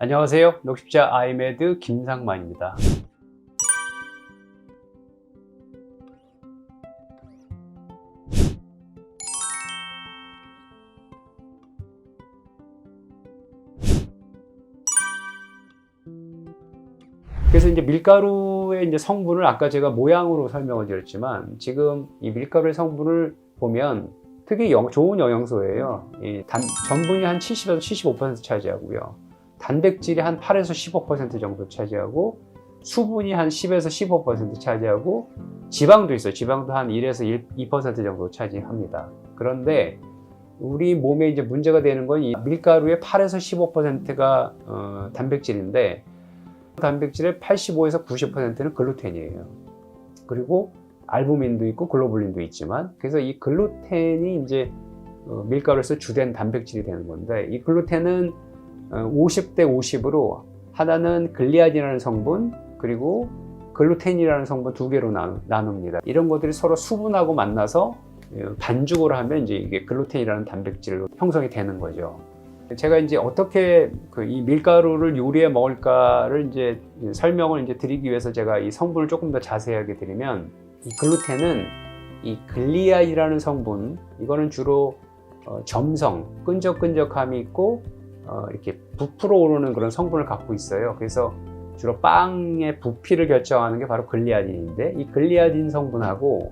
안녕하세요. 녹십자 아이메드 김상만입니다. 그래서 이제 밀가루의 이제 성분을 아까 제가 모양으로 설명을 드렸지만, 지금 이 밀가루의 성분을 보면 특히 좋은 영양소예요. 전분이 한 70에서 75% 차지하고요. 단백질이 한 8에서 15% 정도 차지하고, 수분이 한 10에서 15% 차지하고, 지방도 있어요. 지방도 한 1에서 2% 정도 차지합니다. 그런데 우리 몸에 이제 문제가 되는 건 이 밀가루의 8에서 15%가 단백질인데, 단백질의 85에서 90%는 글루텐이에요. 그리고 알부민도 있고 글로불린도 있지만, 그래서 이 글루텐이 이제 밀가루에서 주된 단백질이 되는 건데, 이 글루텐은 50대 50으로 하나는 글리아딘이라는 성분, 그리고 글루텐이라는 성분 두 개로 나눕니다. 이런 것들이 서로 수분하고 만나서 반죽을 하면 이제 이게 글루텐이라는 단백질로 형성이 되는 거죠. 제가 이제 어떻게 이 밀가루를 요리해 먹을까를 이제 설명을 이제 드리기 위해서 제가 이 성분을 조금 더 자세하게 드리면, 이 글루텐은 이 글리아이라는 성분, 이거는 주로 점성, 끈적끈적함이 있고 이렇게 부풀어 오르는 그런 성분을 갖고 있어요. 그래서 주로 빵의 부피를 결정하는 게 바로 글리아딘인데, 이 글리아딘 성분하고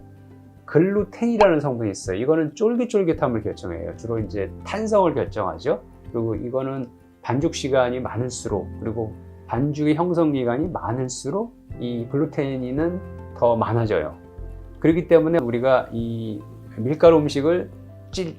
글루텐이라는 성분이 있어요. 이거는 쫄깃쫄깃함을 결정해요. 주로 이제 탄성을 결정하죠. 그리고 이거는 반죽 시간이 많을수록, 그리고 반죽의 형성 기간이 많을수록 이 글루텐은 더 많아져요. 그렇기 때문에 우리가 이 밀가루 음식을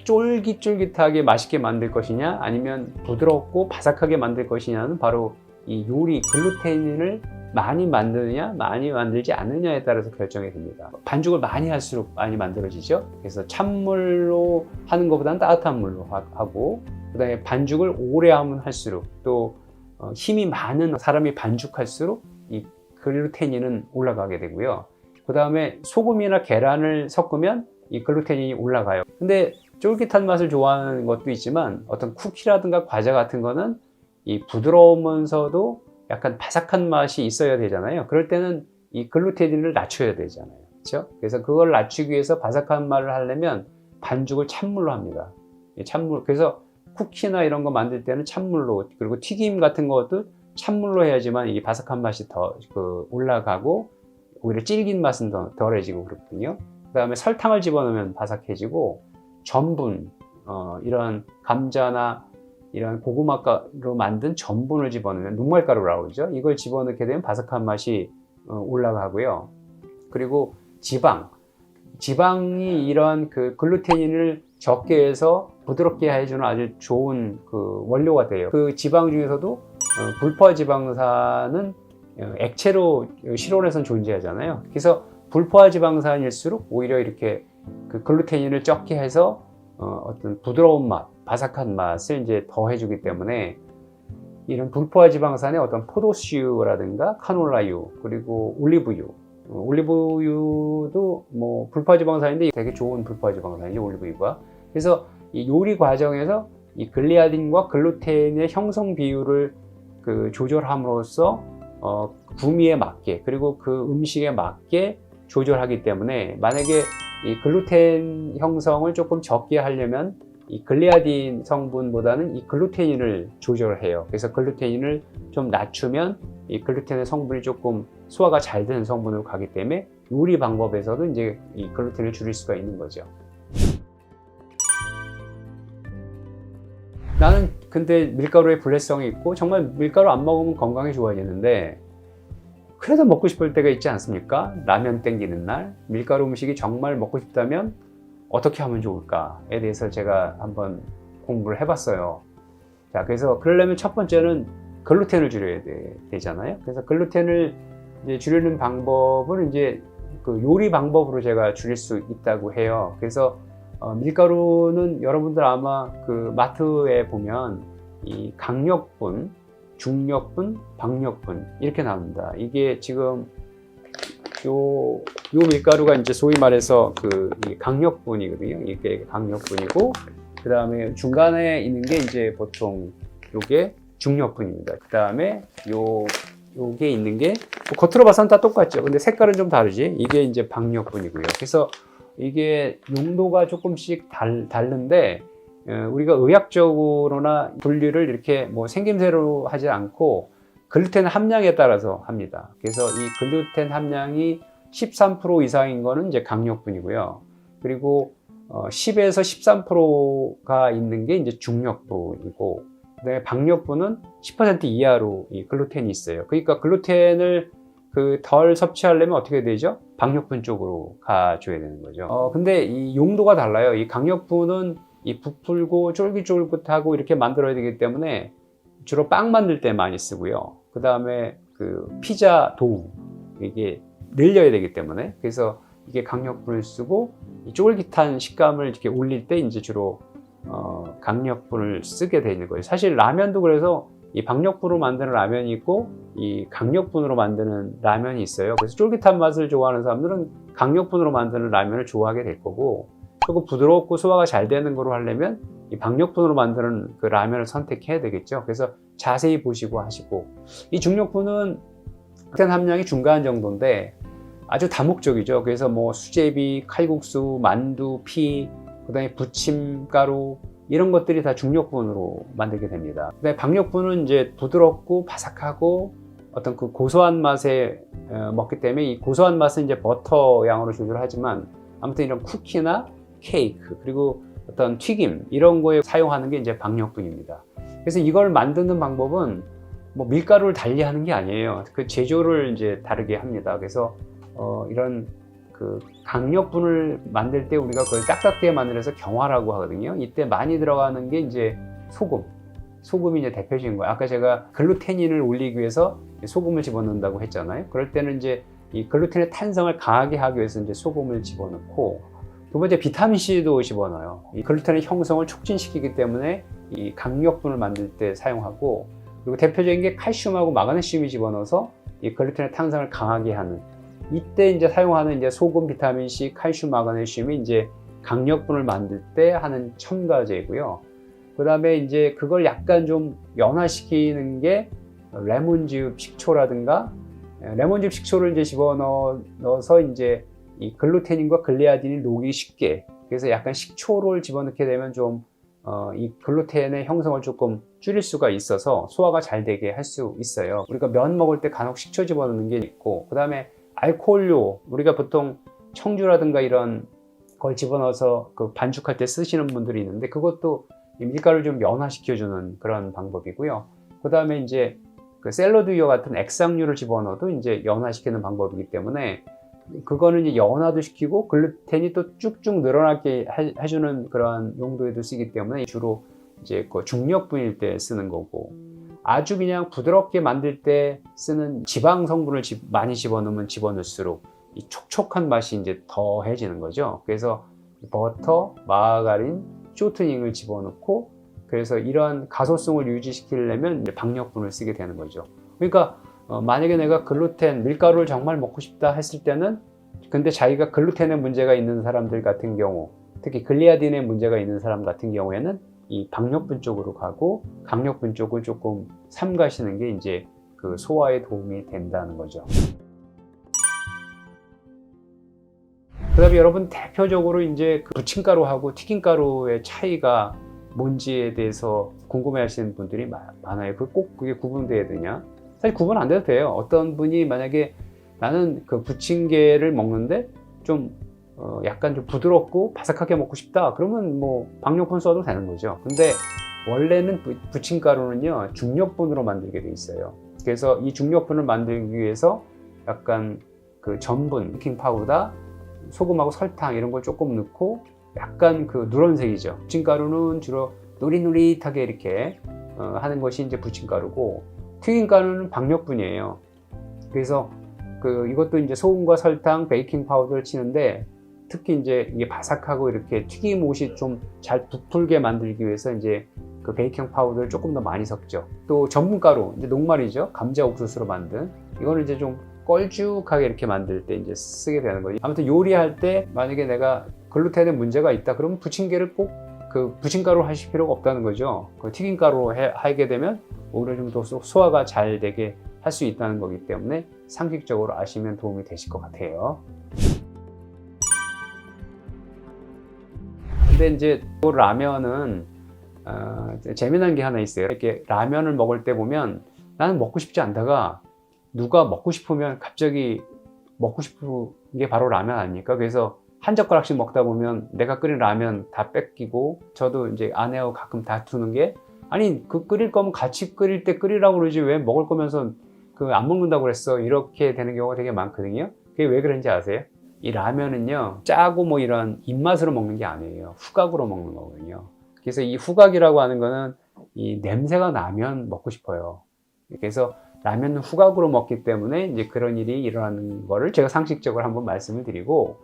쫄깃쫄깃하게 맛있게 만들 것이냐, 아니면 부드럽고 바삭하게 만들 것이냐는 바로 이 요리 글루텐을 많이 만드느냐 많이 만들지 않느냐에 따라서 결정이 됩니다. 반죽을 많이 할수록 많이 만들어지죠. 그래서 찬물로 하는 것보다는 따뜻한 물로 하고, 그 다음에 반죽을 오래 하면 할수록, 또 힘이 많은 사람이 반죽할수록 이 글루텐인은 올라가게 되고요. 그 다음에 소금이나 계란을 섞으면 이 글루텐인이 올라가요. 근데 쫄깃한 맛을 좋아하는 것도 있지만, 어떤 쿠키라든가 과자 같은 거는 이 부드러우면서도 약간 바삭한 맛이 있어야 되잖아요. 그럴 때는 이 글루텐인을 낮춰야 되잖아요. 그렇죠? 그래서 그걸 낮추기 위해서 바삭한 맛을 하려면 반죽을 찬물로 합니다. 찬물. 그래서 쿠키나 이런 거 만들 때는 찬물로, 그리고 튀김 같은 것도 찬물로 해야지만 이 바삭한 맛이 더 올라가고, 오히려 질긴 맛은 더 덜해지고 그렇거든요. 그 다음에 설탕을 집어넣으면 바삭해지고, 전분, 이런 감자나 이런 고구마가루 만든 전분을 집어넣으면 녹말가루라고 그러죠. 이걸 집어넣게 되면 바삭한 맛이 올라가고요. 그리고 지방이 이런 글루텐인을 적게 해서 부드럽게 해주는 아주 좋은 원료가 돼요. 그 지방 중에서도 불포화 지방산은 액체로 실온에선 존재하잖아요. 그래서 불포화 지방산일수록 오히려 이렇게 글루텐인을 적게 해서 어떤 부드러운 맛, 바삭한 맛을 이제 더해주기 때문에, 이런 불포화 지방산의 어떤 포도씨유라든가 카놀라유, 그리고 올리브유도 뭐 불포화 지방산인데 되게 좋은 불포화 지방산이죠, 올리브유가. 그래서 이 요리 과정에서 이 글리아딘과 글루텐의 형성 비율을 조절함으로써 구미에 맞게, 그리고 그 음식에 맞게 조절하기 때문에, 만약에 이 글루텐 형성을 조금 적게 하려면 이 글리아딘 성분보다는 이 글루텐인을 조절을 해요. 그래서 글루텐인을 좀 낮추면 이 글루텐의 성분이 조금 소화가 잘 되는 성분으로 가기 때문에, 요리 방법에서도 이제 이 글루텐을 줄일 수가 있는 거죠. 나는 근데 밀가루에 불내성이 있고, 정말 밀가루 안 먹으면 건강이 좋아지는데, 그래도 먹고 싶을 때가 있지 않습니까? 라면 땡기는 날, 밀가루 음식이 정말 먹고 싶다면 어떻게 하면 좋을까에 대해서 제가 한번 공부를 해봤어요. 자, 그래서 그러려면 첫 번째는 글루텐을 줄여야 되잖아요. 그래서 글루텐을 이제 줄이는 방법은 이제 요리 방법으로 제가 줄일 수 있다고 해요. 그래서 밀가루는 여러분들 아마 마트에 보면 이 강력분, 중력분, 박력분 이렇게 나옵니다. 이게 지금 요 밀가루가 이제 소위 말해서 이 강력분이거든요. 이게 강력분이고, 그 다음에 중간에 있는 게 이제 보통 요게 중력분입니다. 그 다음에 요게 있는 게 겉으로 봐서는 다 똑같죠. 근데 색깔은 좀 다르지. 이게 이제 박력분이고요. 그래서 이게 용도가 조금씩 다른데 우리가 의학적으로나 분류를 이렇게 뭐 생김새로 하지 않고 글루텐 함량에 따라서 합니다. 그래서 이 글루텐 함량이 13% 이상인 거는 이제 강력분이고요. 그리고 10에서 13%가 있는 게 이제 중력분이고, 그다음에 박력분은 10% 이하로 이 글루텐이 있어요. 그러니까 글루텐을 덜 섭취하려면 어떻게 되죠? 박력분 쪽으로 가줘야 되는 거죠. 근데 이 용도가 달라요. 이 강력분은 이 부풀고 쫄깃쫄깃하고 이렇게 만들어야 되기 때문에 주로 빵 만들 때 많이 쓰고요. 그 다음에 피자 도우, 이게 늘려야 되기 때문에, 그래서 이게 강력분을 쓰고 이 쫄깃한 식감을 이렇게 올릴 때 이제 주로 강력분을 쓰게 되는 거예요. 사실 라면도 그래서 이 박력분으로 만드는 라면이 있고 이 강력분으로 만드는 라면이 있어요. 그래서 쫄깃한 맛을 좋아하는 사람들은 강력분으로 만드는 라면을 좋아하게 될 거고, 조금 부드럽고 소화가 잘 되는 거로 하려면 이 박력분으로 만드는 그 라면을 선택해야 되겠죠. 그래서 자세히 보시고 하시고, 이 중력분은 글루텐 함량이 중간 정도인데 아주 다목적이죠. 그래서 뭐 수제비, 칼국수, 만두, 피, 그다음에 부침가루, 이런 것들이 다 중력분으로 만들게 됩니다. 근데 박력분은 이제 부드럽고 바삭하고 어떤 그 고소한 맛에 먹기 때문에, 이 고소한 맛은 이제 버터 양으로 조절하지만 아무튼 이런 쿠키나 케이크, 그리고 어떤 튀김, 이런 거에 사용하는 게 이제 박력분입니다. 그래서 이걸 만드는 방법은 뭐 밀가루를 달리 하는 게 아니에요. 그 제조를 이제 다르게 합니다. 그래서 이런 그 강력분을 만들 때 우리가 그걸 딱딱하게 만들어서 경화라고 하거든요. 이때 많이 들어가는 게 이제 소금이 이제 대표적인 거예요. 아까 제가 글루테닌을 올리기 위해서 소금을 집어넣는다고 했잖아요. 그럴 때는 이제 이 글루텐의 탄성을 강하게 하기 위해서 이제 소금을 집어넣고, 두 번째 비타민C도 집어넣어요. 이 글루텐의 형성을 촉진시키기 때문에 이 강력분을 만들 때 사용하고, 그리고 대표적인 게 칼슘하고 마그네슘이 집어넣어서 이 글루텐의 탄성을 강하게 하는, 이때 이제 사용하는 이제 소금, 비타민C, 칼슘, 마그네슘이 이제 강력분을 만들 때 하는 첨가제고요. 그 다음에 이제 그걸 약간 좀 연화시키는 게 레몬즙 식초라든가, 레몬즙 식초를 이제 집어넣어서 이제 이 글루테닌과 글리아딘이 녹기 쉽게, 그래서 약간 식초를 집어넣게 되면 좀 이 글루텐의 형성을 조금 줄일 수가 있어서 소화가 잘 되게 할 수 있어요. 우리가 면 먹을 때 간혹 식초 집어넣는 게 있고, 그 다음에 알코올료, 우리가 보통 청주라든가 이런 걸 집어넣어서 그 반죽할 때 쓰시는 분들이 있는데, 그것도 밀가루를 좀 연화시켜주는 그런 방법이고요. 그 다음에 이제 그 샐러드油같은 액상류를 집어넣어도 이제 연화시키는 방법이기 때문에, 그거는 이제 연화도 시키고 글루텐이 또 쭉쭉 늘어나게 해주는 그런 용도에도 쓰기 때문에 주로 이제 그 중력분일 때 쓰는 거고, 아주 그냥 부드럽게 만들 때 쓰는 지방 성분을 많이 집어넣으면 집어넣을수록 이 촉촉한 맛이 이제 더해지는 거죠. 그래서 버터, 마가린, 쇼트닝을 집어넣고, 그래서 이러한 가소성을 유지시키려면 이제 박력분을 쓰게 되는 거죠. 그러니까 만약에 내가 글루텐, 밀가루를 정말 먹고 싶다 했을 때는, 근데 자기가 글루텐에 문제가 있는 사람들 같은 경우, 특히 글리아딘에 문제가 있는 사람 같은 경우에는 이 박력분 쪽으로 가고 강력분 쪽을 조금 삼가시는 게 이제 그 소화에 도움이 된다는 거죠. 그 다음에 여러분, 대표적으로 이제 그 부침가루하고 튀김가루의 차이가 뭔지에 대해서 궁금해 하시는 분들이 많아요. 꼭 그게 구분돼야 되냐? 사실 구분 안 돼도 돼요. 어떤 분이 만약에 나는 그 부침개를 먹는데 좀 약간 좀 부드럽고 바삭하게 먹고 싶다, 그러면 뭐 박력분 써도 되는 거죠. 근데 원래는 부침가루는요 중력분으로 만들게 돼 있어요. 그래서 이 중력분을 만들기 위해서 약간 그 전분, 베이킹 파우더, 소금하고 설탕 이런 걸 조금 넣고 약간 그 누런색이죠. 부침가루는 주로 노릿노릿하게 이렇게 하는 것이 이제 부침가루고, 튀김가루는 박력분이에요. 그래서 이것도 이제 소금과 설탕, 베이킹 파우더를 치는데, 특히 이제 이게 바삭하고 이렇게 튀김옷이 좀 잘 부풀게 만들기 위해서 이제 그 베이킹 파우더를 조금 더 많이 섞죠. 또 전분가루, 이제 녹말이죠. 감자 옥수수로 만든, 이거는 이제 좀 걸쭉하게 이렇게 만들 때 이제 쓰게 되는 거죠. 아무튼 요리할 때 만약에 내가 글루텐에 문제가 있다, 그러면 부침개를 꼭 그 부침가루로 하실 필요가 없다는 거죠. 그 튀김가루로 하게 되면 오히려 좀 더 소화가 잘 되게 할 수 있다는 거기 때문에 상식적으로 아시면 도움이 되실 것 같아요. 근데 이제 또 라면은 재미난 게 하나 있어요. 이렇게 라면을 먹을 때 보면 나는 먹고 싶지 않다가 누가 먹고 싶으면 갑자기 먹고 싶은 게 바로 라면 아닙니까? 그래서 한 젓가락씩 먹다 보면 내가 끓인 라면 다 뺏기고, 저도 이제 아내하고 가끔 다투는 게, 아니 그 끓일 거면 같이 끓일 때 끓이라고 그러지 왜 먹을 거면서 그 안 먹는다고 그랬어, 이렇게 되는 경우가 되게 많거든요. 그게 왜 그런지 아세요? 이 라면은요, 짜고 뭐 이런 입맛으로 먹는 게 아니에요. 후각으로 먹는 거거든요. 그래서 이 후각이라고 하는 거는 이 냄새가 나면 먹고 싶어요. 그래서 라면은 후각으로 먹기 때문에 이제 그런 일이 일어나는 거를 제가 상식적으로 한번 말씀을 드리고,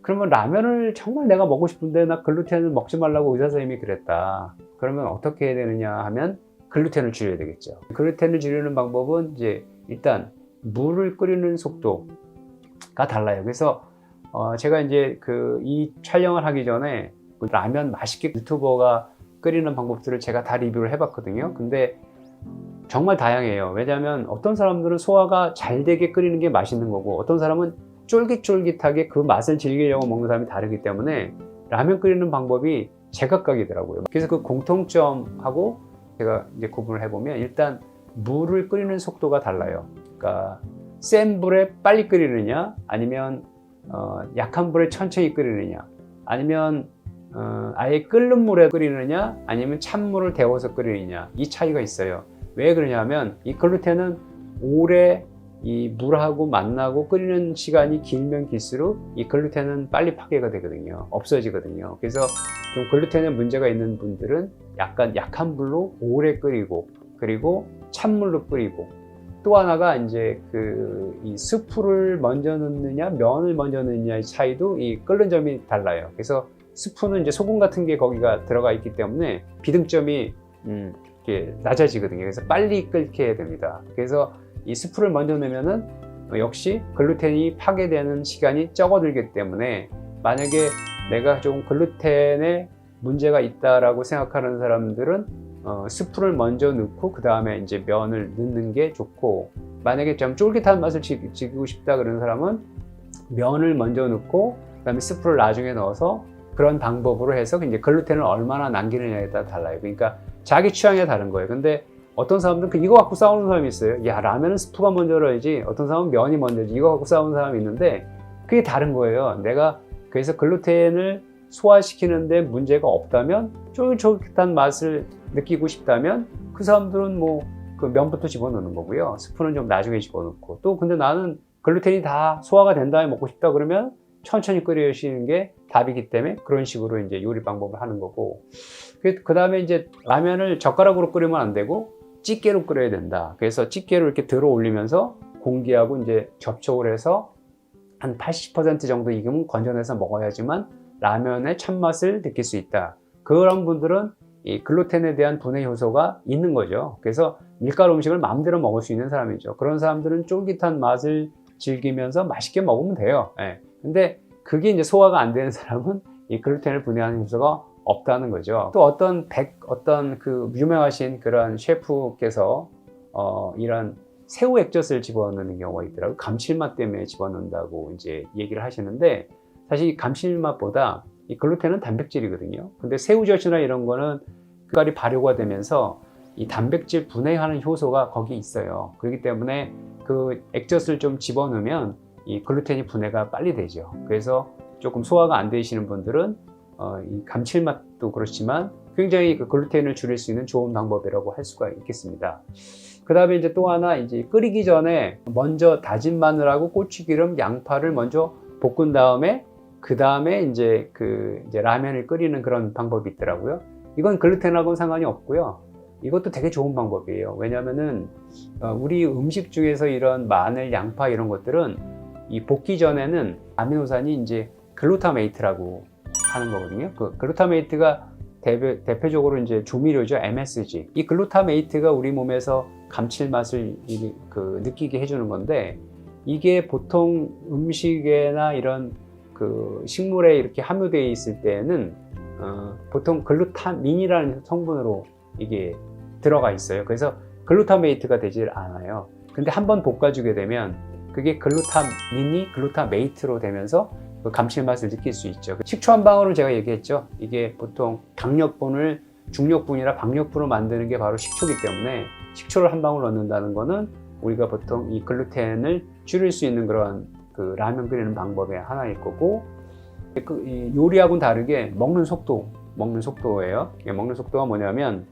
그러면 라면을 정말 내가 먹고 싶은데 나 글루텐을 먹지 말라고 의사 선생님이 그랬다. 그러면 어떻게 해야 되느냐 하면 글루텐을 줄여야 되겠죠. 글루텐을 줄이는 방법은 이제 일단 물을 끓이는 속도가 달라요. 그래서 제가 이제 이 촬영을 하기 전에 라면 맛있게 유튜버가 끓이는 방법들을 제가 다 리뷰를 해봤거든요. 근데 정말 다양해요. 왜냐하면 어떤 사람들은 소화가 잘 되게 끓이는 게 맛있는 거고, 어떤 사람은 쫄깃쫄깃하게 그 맛을 즐기려고 먹는 사람이 다르기 때문에 라면 끓이는 방법이 제각각이더라고요. 그래서 그 공통점하고 제가 이제 구분을 해보면, 일단 물을 끓이는 속도가 달라요. 그러니까 센 불에 빨리 끓이느냐, 아니면 약한 불에 천천히 끓이느냐, 아니면 아예 끓는 물에 끓이느냐, 아니면 찬물을 데워서 끓이느냐, 이 차이가 있어요. 왜 그러냐면 이 글루텐은 오래 이 물하고 만나고 끓이는 시간이 길면 길수록 이 글루텐은 빨리 파괴가 되거든요. 없어지거든요. 그래서 좀 글루텐에 문제가 있는 분들은 약간 약한 불로 오래 끓이고, 그리고 찬물로 끓이고, 또 하나가 이제 이 스프를 먼저 넣느냐 면을 먼저 넣느냐의 차이도 이 끓는 점이 달라요. 그래서 스프는 이제 소금 같은 게 거기가 들어가 있기 때문에 비등점이 이렇게 낮아지거든요. 그래서 빨리 끓게 해야 됩니다. 그래서 이 스프를 먼저 넣으면은 역시 글루텐이 파괴되는 시간이 적어들기 때문에, 만약에 내가 좀 글루텐에 문제가 있다라고 생각하는 사람들은 스프를 먼저 넣고 그 다음에 이제 면을 넣는 게 좋고, 만약에 좀 쫄깃한 맛을 즐기고 싶다 그러는 사람은 면을 먼저 넣고 그 다음에 스프를 나중에 넣어서, 그런 방법으로 해서 이제 글루텐을 얼마나 남기느냐에 따라 달라요. 그러니까 자기 취향에 다른 거예요. 근데 어떤 사람들은 이거 갖고 싸우는 사람이 있어요. 야, 라면은 스프가 먼저 넣어야지. 어떤 사람은 면이 먼저지. 이거 갖고 싸우는 사람이 있는데 그게 다른 거예요. 내가 그래서 글루텐을 소화시키는데 문제가 없다면, 쫄깃쫄깃한 맛을 느끼고 싶다면 그 사람들은 뭐 그 면부터 집어넣는 거고요. 스프는 좀 나중에 집어넣고, 또 근데 나는 글루텐이 다 소화가 된 다음에 먹고 싶다 그러면 천천히 끓이시는 게 답이기 때문에 그런 식으로 이제 요리 방법을 하는 거고, 그 다음에 이제 라면을 젓가락으로 끓이면 안 되고 찌개로 끓여야 된다. 그래서 찌개로 이렇게 들어 올리면서 공기하고 이제 접촉을 해서 한 80% 정도 익으면 건져내서 먹어야지만 라면의 참맛을 느낄 수 있다. 그런 분들은 이 글루텐에 대한 분해 효소가 있는 거죠. 그래서 밀가루 음식을 마음대로 먹을 수 있는 사람이죠. 그런 사람들은 쫄깃한 맛을 즐기면서 맛있게 먹으면 돼요. 예. 근데 그게 이제 소화가 안 되는 사람은 이 글루텐을 분해하는 효소가 없다는 거죠. 또 어떤 그 유명하신 그런 셰프께서 이런 새우 액젓을 집어넣는 경우가 있더라고요. 감칠맛 때문에 집어넣는다고 이제 얘기를 하시는데, 사실 이 감칠맛보다 이 글루텐은 단백질이거든요. 근데 새우젓이나 이런 거는 그갈이 발효가 되면서 이 단백질 분해하는 효소가 거기 있어요. 그렇기 때문에 그 액젓을 좀 집어넣으면 이 글루텐이 분해가 빨리 되죠. 그래서 조금 소화가 안 되시는 분들은 이 감칠맛도 그렇지만 굉장히 그 글루텐을 줄일 수 있는 좋은 방법이라고 할 수가 있겠습니다. 그 다음에 이제 또 하나, 이제 끓이기 전에 먼저 다진 마늘하고 고추기름, 양파를 먼저 볶은 다음에 그 다음에 이제 이제 라면을 끓이는 그런 방법이 있더라고요. 이건 글루텐하고는 상관이 없고요. 이것도 되게 좋은 방법이에요. 왜냐하면은 우리 음식 중에서 이런 마늘, 양파 이런 것들은 이 볶기 전에는 아미노산이 이제 글루타메이트라고 하는 거거든요. 그 글루타메이트가 대표적으로 이제 조미료죠. MSG. 이 글루타메이트가 우리 몸에서 감칠맛을 느끼게 해주는 건데, 이게 보통 음식에나 이런 그 식물에 이렇게 함유되어 있을 때는 보통 글루타민이라는 성분으로 이게 들어가 있어요. 그래서 글루타메이트가 되질 않아요. 근데 한번 볶아주게 되면 그게 글루타민이 글루타메이트로 되면서 그 감칠맛을 느낄 수 있죠. 식초 한 방울을 제가 얘기했죠. 이게 보통 당력분을 중력분이나 박력분으로 만드는 게 바로 식초이기 때문에 식초를 한 방울 넣는다는 거는 우리가 보통 이 글루텐을 줄일 수 있는 그런 그 라면 끓이는 방법의 하나일 거고, 이 요리하고는 다르게 먹는 속도예요. 먹는 속도가 뭐냐면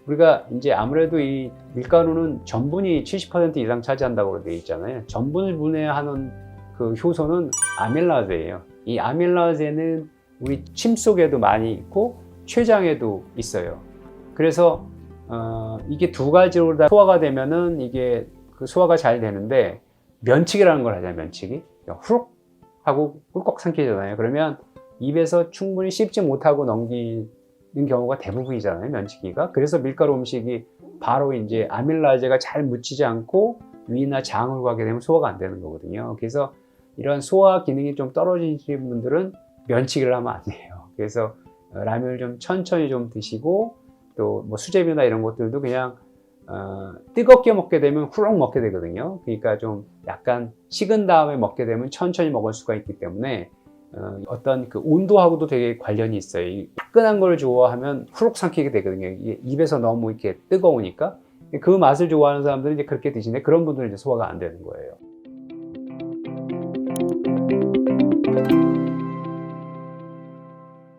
우리가 이제 아무래도 이 밀가루는 전분이 70% 이상 차지한다고 되어 있잖아요. 전분을 분해하는 그 효소는 아밀라제예요. 이 아밀라제는 우리 침 속에도 많이 있고 췌장에도 있어요. 그래서 이게 두 가지로 다 소화가 되면은 이게 그 소화가 잘 되는데, 면치기라는 걸 하잖아요. 면치기. 후룩 하고 꿀꺽 삼키잖아요. 그러면 입에서 충분히 씹지 못하고 넘기는 경우가 대부분이잖아요. 면치기가. 그래서 밀가루 음식이 바로 이제 아밀라제가 잘 묻히지 않고 위나 장으로 가게 되면 소화가 안 되는 거거든요. 그래서 이런 소화 기능이 좀 떨어지신 분들은 면치기를 하면 안 돼요. 그래서 라면을 좀 천천히 좀 드시고, 또 뭐 수제비나 이런 것들도 그냥 뜨겁게 먹게 되면 후루룩 먹게 되거든요. 그러니까 좀 약간 식은 다음에 먹게 되면 천천히 먹을 수가 있기 때문에 어떤 그 온도하고도 되게 관련이 있어요. 이 따끈한 걸 좋아하면 후룩 삼키게 되거든요. 이게 입에서 너무 이렇게 뜨거우니까. 그 맛을 좋아하는 사람들은 이제 그렇게 드시는데, 그런 분들은 이제 소화가 안 되는 거예요.